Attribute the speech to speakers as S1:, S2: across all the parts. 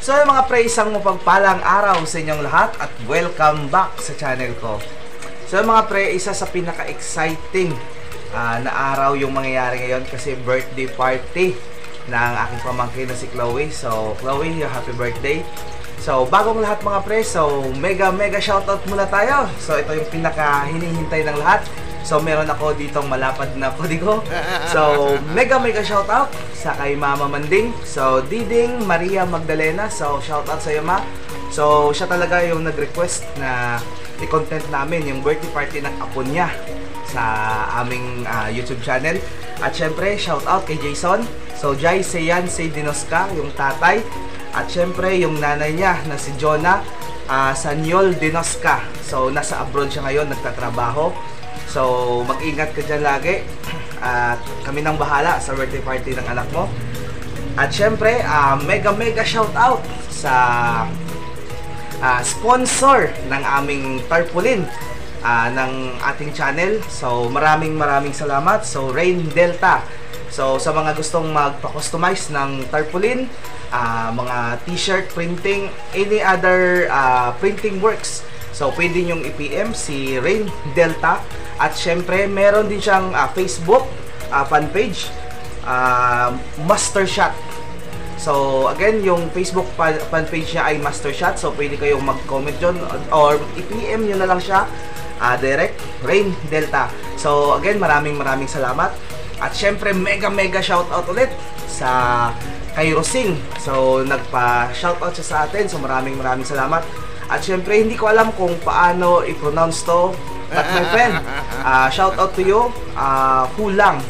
S1: So mga pre, isang mapagpalang araw sa inyong lahat at welcome back sa channel ko. So mga pre, isa sa pinaka-exciting na araw yung mangyayari ngayon kasi birthday party ng aking pamangkin na si Chloe. So Chloe, happy birthday. So bagong lahat mga pre, so mega shoutout muna tayo. So ito yung pinaka-hinihintay ng lahat. So meron ako ditong malapad na kodigo. So mega shoutout sa kay Mama Manding. So Diding Maria Magdalena. So shoutout sa iyo, Ma. So siya talaga yung nag-request na i-content namin yung birthday party ng apo niya sa aming YouTube channel. At syempre shoutout kay Jason. So Jai Seyan Dinosca, yung tatay. At syempre yung nanay niya na si Jonah Sanyol Dinosca. So nasa abroad siya ngayon, nagtatrabaho. So, mag-ingat ka dyan lagi. At kami nang bahala sa birthday party ng anak mo. At syempre, mega shoutout sa sponsor ng aming tarpaulin ng ating channel. So, maraming salamat. So, Rain Delta. So, sa mga gustong magpa-customize ng tarpaulin, mga t-shirt printing, any other printing works. So, pwede nyong i-PM si Rain Delta. At syempre, meron din siyang Facebook fanpage, Master Shot. So, again, yung Facebook fanpage niya ay Master Shot. So, pwede kayong mag-comment dyan or i-PM nyo na lang siya direct, Rain Delta. So, again, maraming salamat. At syempre, mega shoutout ulit sa kay Rosing. So, nagpa-shoutout siya sa atin. So, maraming salamat. At syempre, hindi ko alam kung paano i-pronounce to. But my friend, shout out to you, Hulang.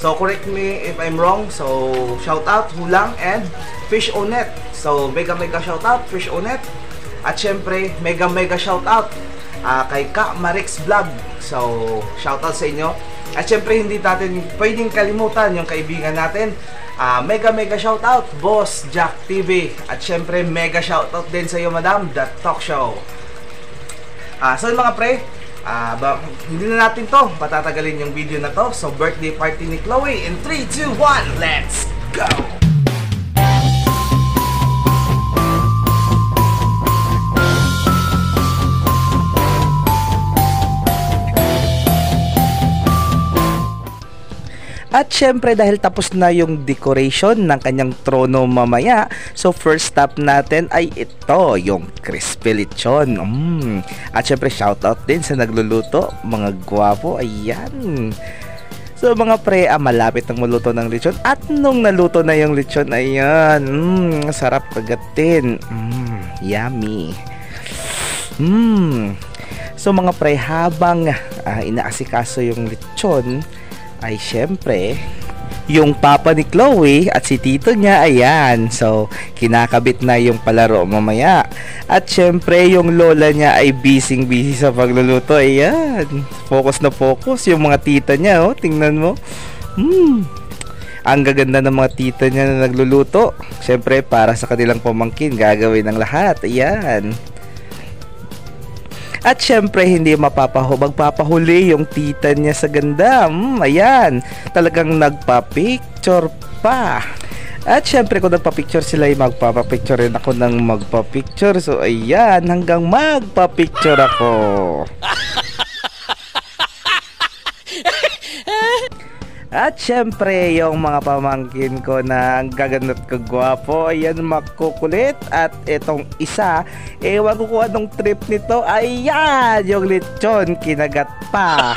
S1: So correct me if I'm wrong. So shout out Hulang and Fish Onet. So mega shout out Fish Onet. At syempre mega shout out kay Ka Marix Vlog. So shout out sa inyo. At syempre hindi natin pwedeng kalimutan yung kaibigan natin. Mega shout out Boss Jack TV. At syempre mega shout out din sa iyo, Madam, The Talk Show. So mga pre, hindi na natin to patatagalin yung video na to. So birthday party ni Chloe in 3, 2, 1, let's go! At syempre dahil tapos na yung decoration ng kanyang trono mamaya, so first stop natin ay ito, yung crispy lechon. At syempre shoutout din sa nagluluto, mga gwapo, ayan. So mga pre, malapit ang maluto ng lechon. At nung naluto na yung lechon, ayan, sarap kagatin. Yummy. So mga pre, habang inaasikaso yung lechon, ay syempre yung papa ni Chloe at si tito niya, ayan, so kinakabit na yung palaro mamaya. At syempre yung lola niya ay busy sa pagluluto, ayan, focus na focus yung mga tita niya, tingnan mo. Ang gaganda ng mga tita niya na nagluluto, syempre para sa kanilang pamangkin, gagawin ng lahat, ayan. At syempre hindi magpapahuli yung tita niya sa ganda. Ayan, talagang nagpa-picture pa. At syempre kung nagpa-picture sila, magpapapicture rin ako ng magpa-picture. So ayan, hanggang magpa-picture ako. At syempre yung mga pamangkin ko na ang gagandot kagwapo, ayan, makukulit. At itong isa, ewan ko kung anong trip nito, ayan, yung lechon kinagat pa.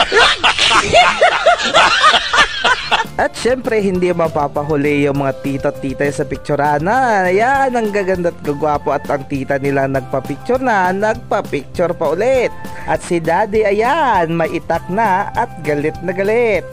S1: At syempre hindi mapapahuli yung mga tito-tita sa pictureana. Ayan, ang gagandot kagwapo. At ang tita nila nagpa-picture pa ulit. At si daddy, ayan, may itak na at galit na galit.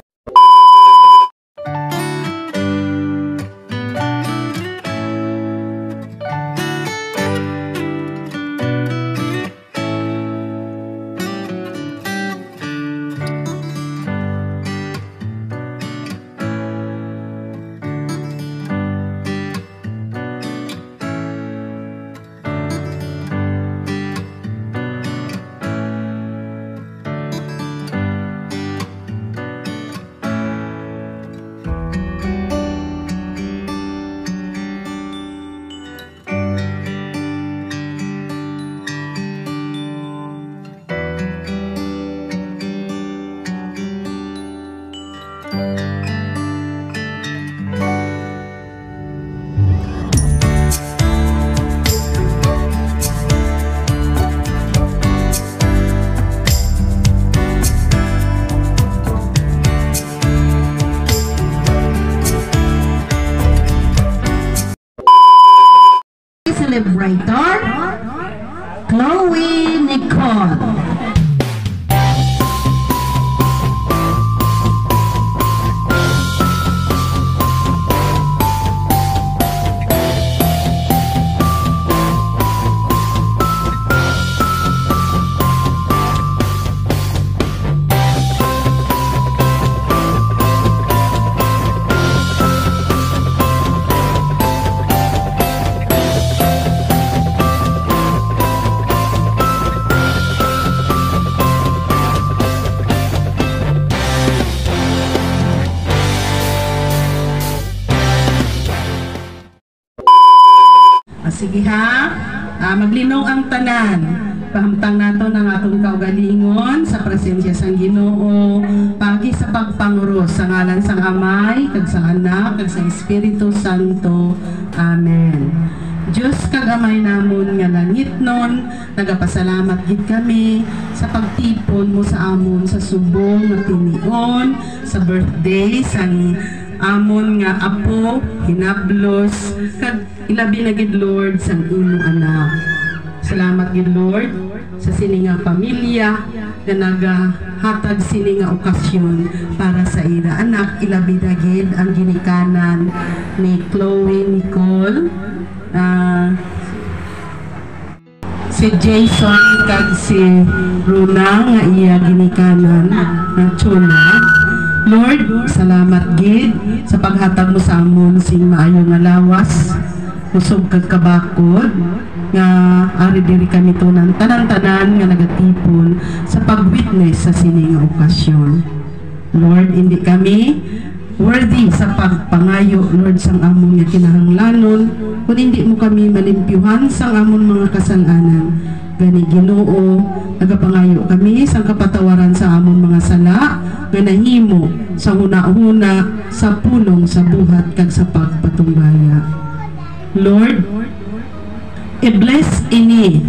S2: celebrator, Chloe Nicole. Sige ha, maglinaw ang tanan. Pahamtang nato ng atong kaugalingon sa presensya sang Ginoo, pagi sa pagpanguros sa ngalan sang Amay, kag sa Anak, kag sa Espiritu Santo. Amen. Diyos kagamay namon nga langit nun, nagapasalamat gid kami sa pagtipon mo sa amon sa subong nga tinion, sa birthday sang amon nga apo, hinablos, kag ilabi na gid Lord sa imong anak. Salamat gid Lord sa sini nga pamilya nga nagahatag sini nga okasyon para sa ila anak. Ilabi na gid ang ginikanan ni Chloe Nicole, si Jason kag si Runa nga iya ginikanan na Chona. Lord, salamat gid sa paghatag mo sa amon sing maayo nga lawas, usog kag kabakod nga ari diri kami tunan tanan-tanan nga nagatipon sa pag-witness sa sini nga okasyon. Lord, hindi kami worthy sa pagpangayo, Lord, sang amon nga kinahanglanon, kung hindi mo kami malimpyuhan sang amon mga kasalanan. Gani Ginoo, nagapangayo kami sa kapatawaran sa amon mga sala nga nahimo sa huna-huna sa pulong sa buhat kag sa pagpatumbaya. Lord, i-bless ini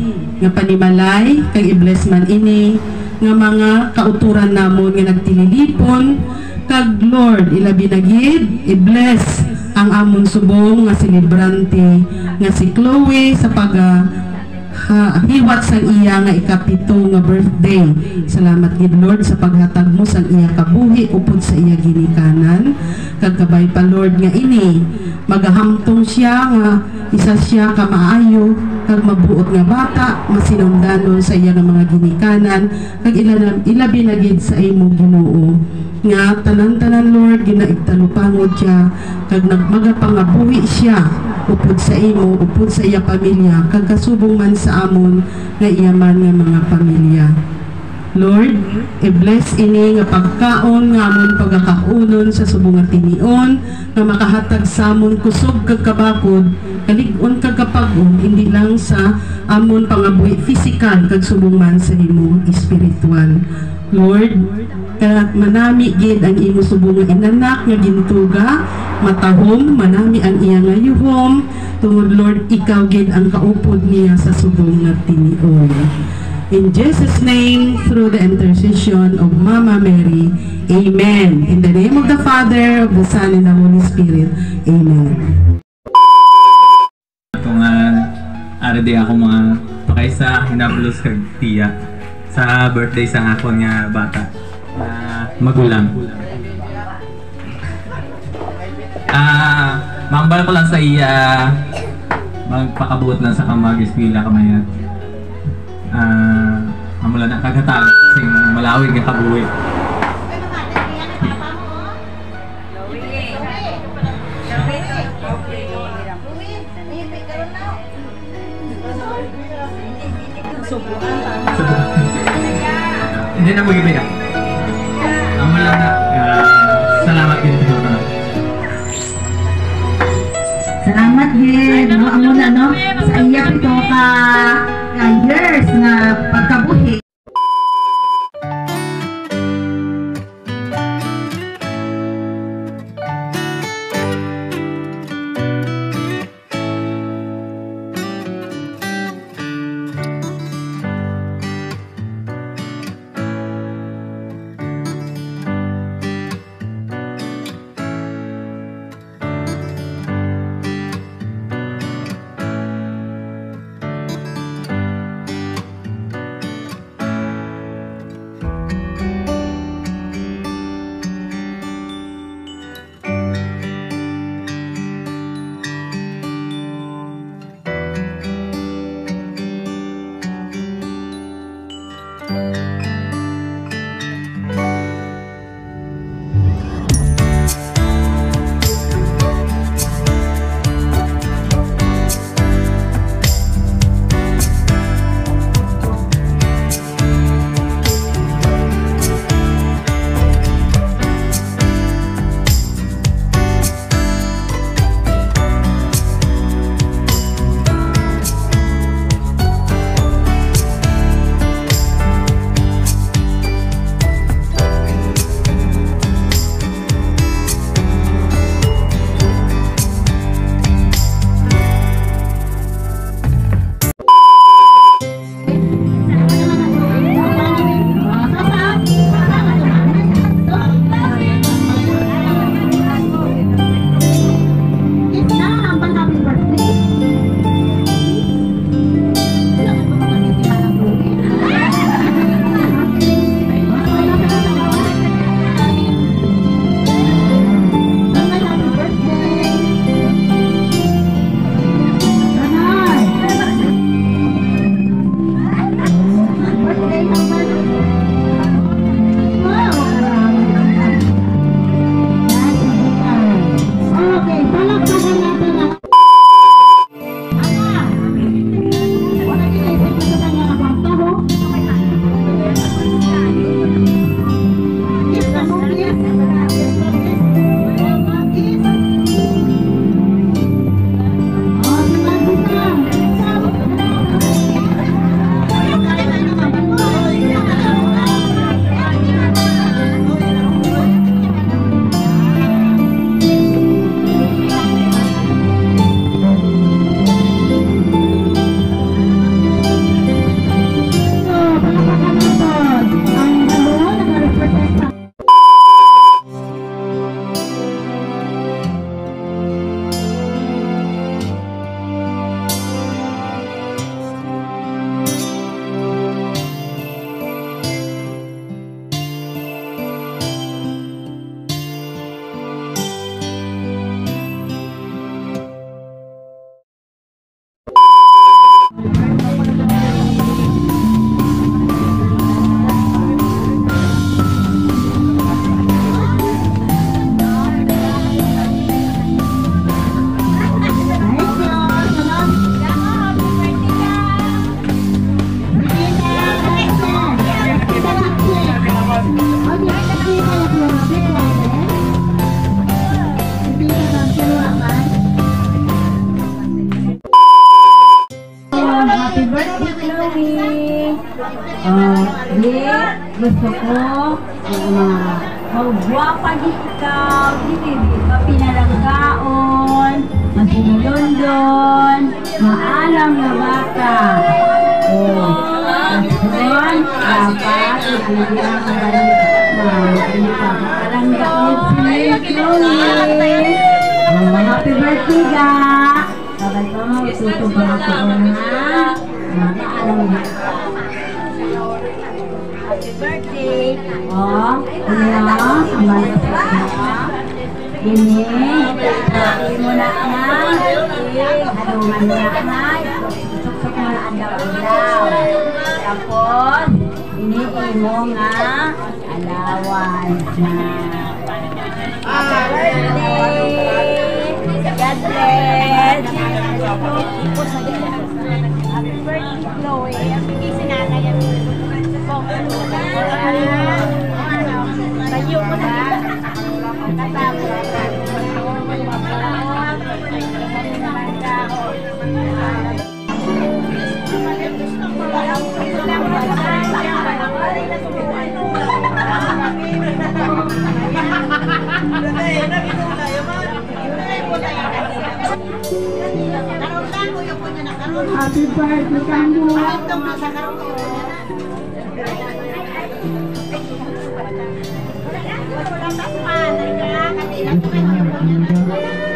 S2: nga panimalay kag i-bless man ini nga mga kauturan namon nga nagtililipon, kag Lord ilabi na gid i-bless ang amon subong nga selebrante nga si Chloe sa hiwat sa iya nga ikapito nga birthday. Salamat gid Lord sa paghatag mo sa iya kabuhi upod sa iya ginikanan, kag kabay pa Lord nga ini magahamtong siya nga isa siya ka maayo kag mabuot nga bata, masinungdanon sa iya nga mga ginikanan, kag ilabi na gid sa imo Ginoo nga tanan-tanan Lord ginaigtalupangod siya kag nagmagapangabuhi siya upod sa imo, upod sa iya pamilya, kag kasubong man sa amon nga iyaman nga mga pamilya. Lord, i-bless ini nga pagkaon nga amon pagkakaunon sa subong nga tinion, nga makahatag sa amon kusog kag kabakod, kalig-on kag kapag-on, hindi lang sa amon pangabuhi physical kag subong man sa imo spiritual. Lord, kag manami gid ang imo subong nga inanak nga gintuga, matahom, manami ang iya nga yuhom, tungod Lord, ikaw gid ang kaupod niya sa subong nga tinion. In Jesus' name, through the intercession of Mama Mary, Amen. In the name of the Father, of the Son, and the Holy Spirit, Amen.
S3: Ito nga, arade ako mga pakaysa, hinablos kag tiya sa birthday sa ako nga bata na magulang. Mambal ko lang sa iya, magpakabuot lang sa kamag-eskwela kamayat. Amula na kagatag sing malawig nga kabuhi. Hindi na mag-ibig na. Amula na. Salamat din po na.
S2: Salamat din, no? Amula, no? Sa iya ito ka years na pagkabuhi.
S4: happy birthday, Chloe! Gusto ko, magwapa di ikaw, di ka pinalanggaon, masinulundon, maalam na bata. Doon, dapat, ibigyan ka ba palanggaon si Chloe. Happy birthday, ga! Sabay ko, tutubang ko na. Maalam na. Happy birthday! Sabay ko sa ini, muna na. Halungan muna na. Suksok mo na adaw-adaw. Tapos, ini mo nga alawan na. Happy birthday! God bless! Happy birthday, Chloe! Happy sinanay yan. Tayo ko na. Happy birthday kamu.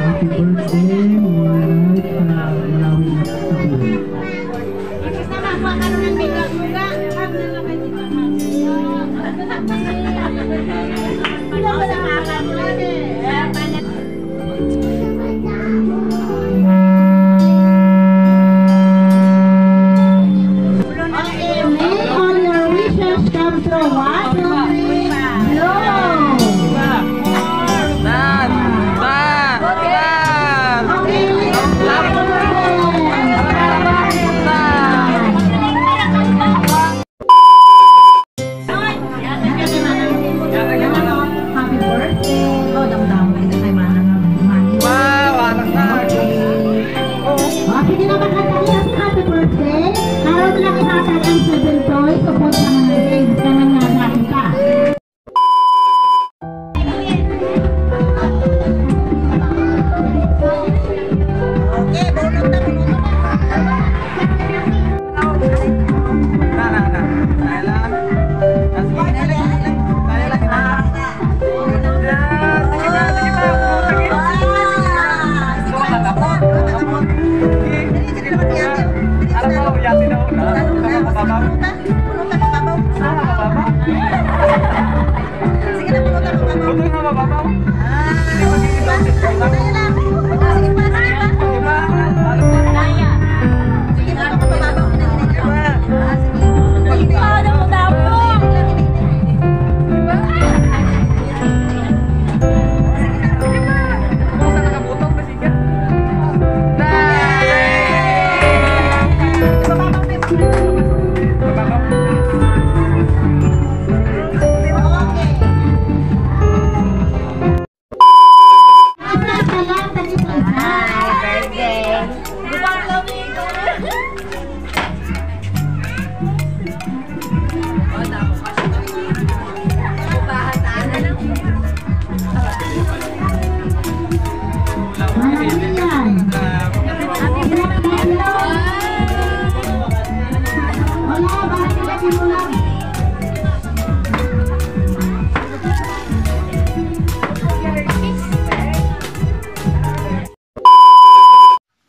S4: Happy birthday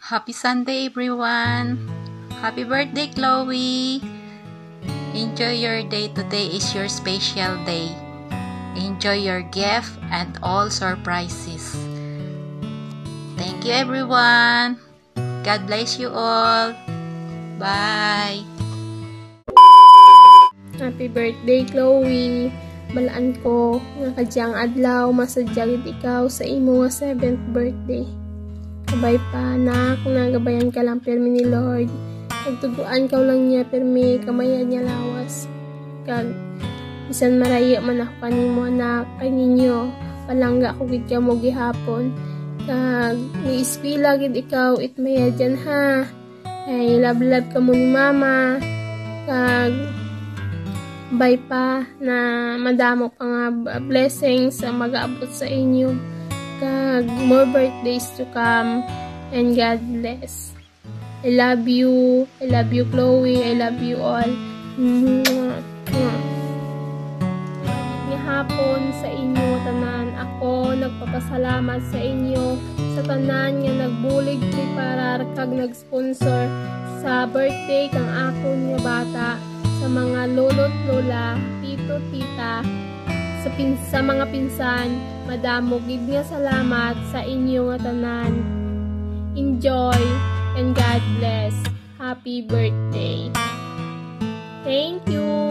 S5: Happy Sunday, everyone! Happy birthday, Chloe! Enjoy your day. Today is your special day. Enjoy your gift and all surprises. Thank you, everyone. God bless you all. Bye!
S6: Happy birthday, Chloe! Balaan ko nga kadyang adlaw masadyag ikaw sa imo nga 7th birthday. Kabay pa na kung nagabayan ka lang permi ni Lord. Nagtuguan ka lang niya permi kamayan niya lawas. Kag bisan maraya man ako kanimo anak kay ninyo palangga ko gid ka mo gihapon. Kag ni eskwela gid ikaw itmaya dyan ha. Ay love ka mo ni mama. Kag bay pa na madamo pa nga blessings ang mag-aabot sa inyo. Kag more birthdays to come. And God bless. I love you. I love you, Chloe. I love you all. Nga hapon sa inyo tanan. Ako nagpapasalamat sa inyo sa tanan nga nagbulig para kag nag-sponsor sa birthday kang akon nga bata, sa mga lolo't lola, tito, tita, sa mga pinsan, madamo gid nga salamat sa inyo nga tanan. Enjoy and God bless. Happy birthday. Thank you.